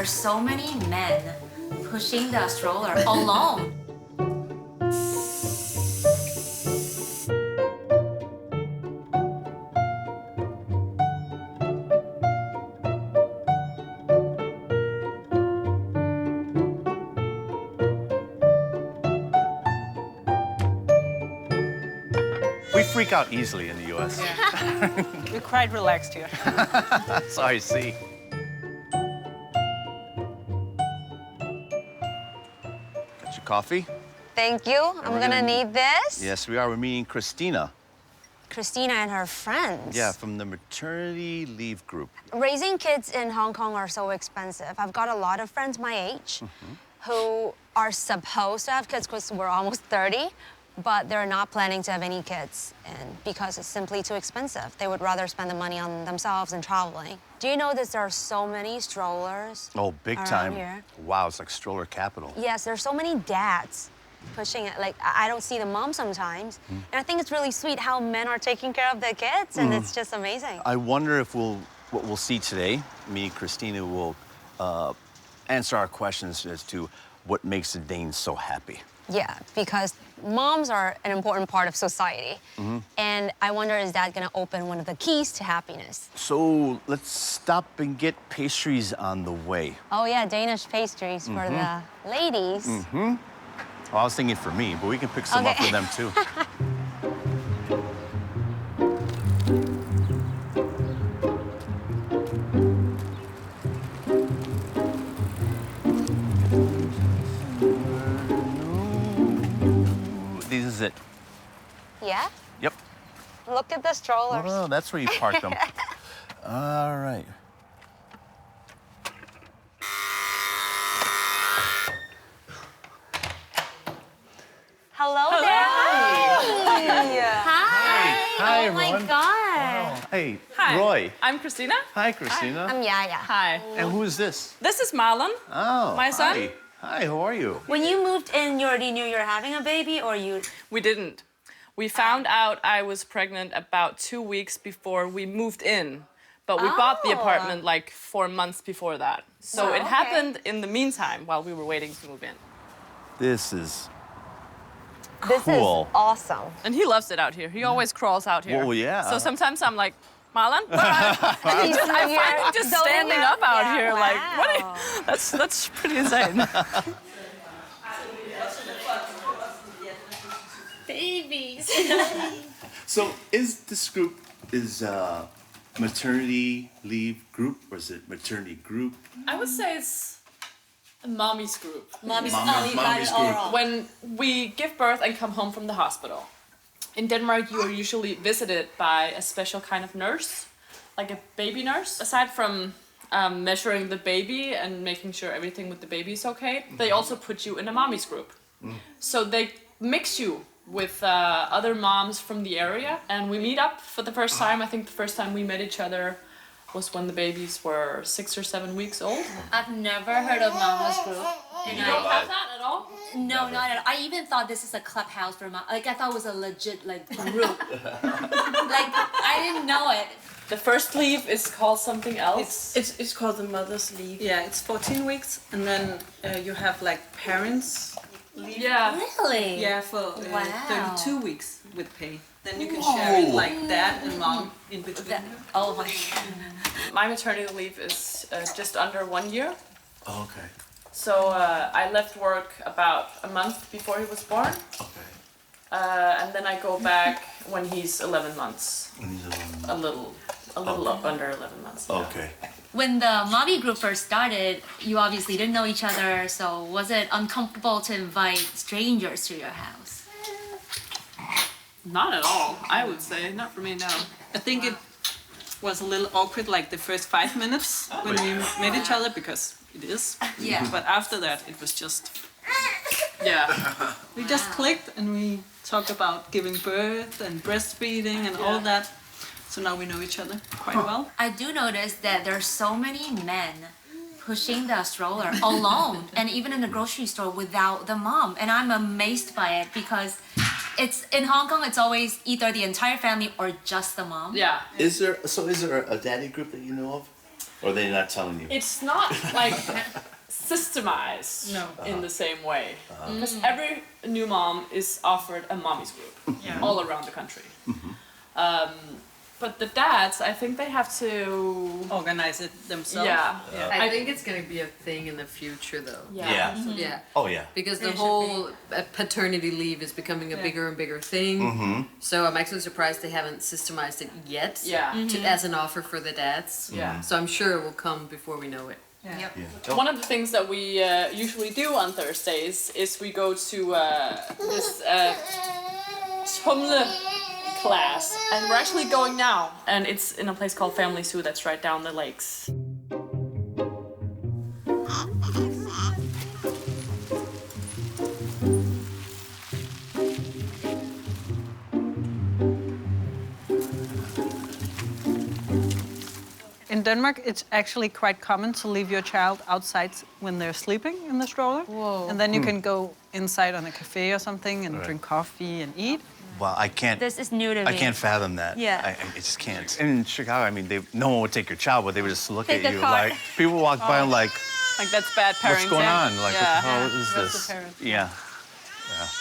are so many men pushing the stroller alone. We freak out easily in the U.S. Yeah. We're quite relaxed here. So I see. Got your coffee? Thank you. I'm gonna need this. Yes, we are. We're meeting Christina. Christina and her friends. Yeah, from the maternity leave group. Raising kids in Hong Kong are so expensive. I've got a lot of friends my age who are supposed to have kids because we're almost 30, but they're not planning to have any kids and because it's simply too expensive. They would rather spend the money on themselves and traveling. Do you know that there are so many strollers? Oh, big around time. Here? Wow, it's like stroller capital. Yes, there's so many dads pushing it. Like, I don't see the mom sometimes. And I think it's really sweet how men are taking care of their kids, and it's just amazing. I wonder if what we'll see today, me and Christina will answer our questions as to what makes the Danes so happy. Yeah, because moms are an important part of society. And I wonder, is that gonna open one of the keys to happiness? So let's stop and get pastries on the way. Oh yeah, Danish pastries for the ladies. Well, I was thinking for me, but we can pick some up for them too. This is it. Yeah? Yep. Look at the strollers. Oh, that's where you parked them. All right. Hello there. Hi. Hi, Oh my everyone. God. Hey, Hi. Roy. I'm Christina. Hi, Christina. I'm Yaya. Hi. And who is this? This is Marlon. Oh, My son? Hi. Hi, how are you? When you moved in, you already knew you were having a baby, or you... We didn't. We found out I was pregnant about 2 weeks before we moved in. But we bought the apartment like 4 months before that. So Wow, it okay. happened in the meantime while we were waiting to move in. This is This cool. is awesome. And he loves it out here. He always crawls out here. Well, yeah. So sometimes I'm like, Marlon, where are you?" And I find him just standing up out here like, what are you? That's pretty insane. Babies. So is this group maternity leave group, or is it maternity group? I would say it's a mommy's group. Mommy's group. When we give birth and come home from the hospital, in Denmark you are usually visited by a special kind of nurse, like a baby nurse. Aside from measuring the baby and making sure everything with the baby is okay, they also put you in a mommy's group. So they mix you with other moms from the area, and we meet up for the first time. I think the first time we met each other was when the babies were 6 or 7 weeks old. I've never heard of Mama's group. And You don't have that at all? No, not at all. I even thought this is a clubhouse for mom. Like, I thought it was a legit, like, group. Like, I didn't know it. The first leave is called something else. It's called the mother's leave. Yeah, it's 14 weeks, and then you have like parents leave. Yeah. Really? Yeah, for Wow. 32 weeks with pay. Then you can share it like dad and mom in between. Oh my. My maternity leave is just under 1 year. Oh, okay. So I left work about a month before he was born. Okay. And then I go back when he's 11 months. When he's A little up under 11 months. yeah. Okay. When the mommy group first started, you obviously didn't know each other, so was it uncomfortable to invite strangers to your house? Not at all, I would say. Not for me, no. I think it was a little awkward like the first 5 minutes when we met each other, because it is. Yeah. But after that, it was just, Yeah. we just clicked and we talked about giving birth and breastfeeding and all that. So now we know each other quite well. I do notice that there's so many men pushing the stroller alone, and even in the grocery store without the mom. And I'm amazed by it because it's in Hong Kong. It's always either the entire family or just the mom. Yeah. Is there a daddy group that you know of? Or are they not telling you? It's not like systemized in the same way. Because every new mom is offered a mommy's group all around the country. But the dads, I think they have to Organize it themselves. Yeah. I think it's going to be a thing in the future, though. Yeah. Yeah. Oh, yeah. Because the whole paternity leave is becoming a bigger and bigger thing. So I'm actually surprised they haven't systemized it yet as an offer for the dads. Yeah. So I'm sure it will come before we know it. One of the things that we usually do on Thursdays is we go to this tumle class, and we're actually going now, and it's in a place called Family Zoo that's right down the lakes. In Denmark, it's actually quite common to leave your child outside when they're sleeping in the stroller. Whoa. And then you can go inside on a cafe or something and drink coffee and eat. Well, I can't. This is new to me. I can't fathom that. Yeah. I just can't. In Chicago, I mean, no one would take your child, but they would just look Take at the you car. like people walk by and like, Like that's bad parenting. what's going on? Like, what the hell is That's this? the parent. Yeah.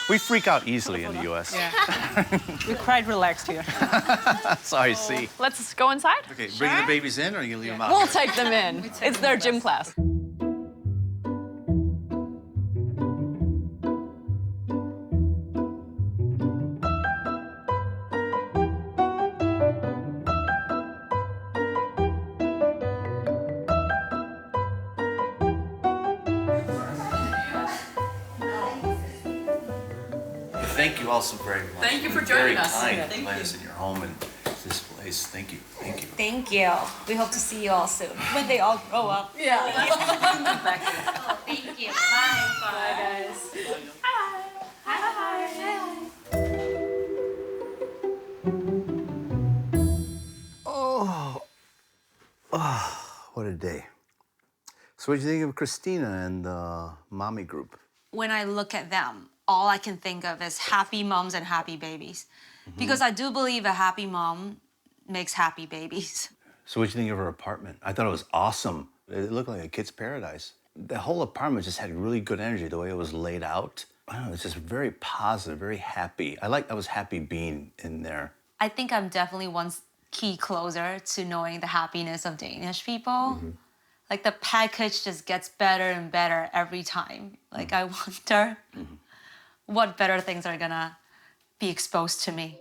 We freak out easily in the U.S. We're quite relaxed here. That's all I see. Let's go inside? Okay, bring the babies in, or are you gonna leave them out? We'll take them in. It's their gym class. Thank you all so very much. Thank you for You've been joining very us. kind Yeah, to thank invite you. us in your home and this place. Thank you. Thank you. Thank you. We hope to see you all soon when they all grow up. Yeah. Thank you. Bye. Bye, guys. What a day. So what do you think of Christina and the mommy group? When I look at them, all I can think of is happy moms and happy babies. Because I do believe a happy mom makes happy babies. So what do you think of her apartment? I thought it was awesome. It looked like a kid's paradise. The whole apartment just had really good energy, the way it was laid out. I don't know, it's just very positive, very happy. I was happy being in there. I think I'm definitely one key closer to knowing the happiness of Danish people. Like the package just gets better and better every time. Like I wonder what better things are gonna be exposed to me.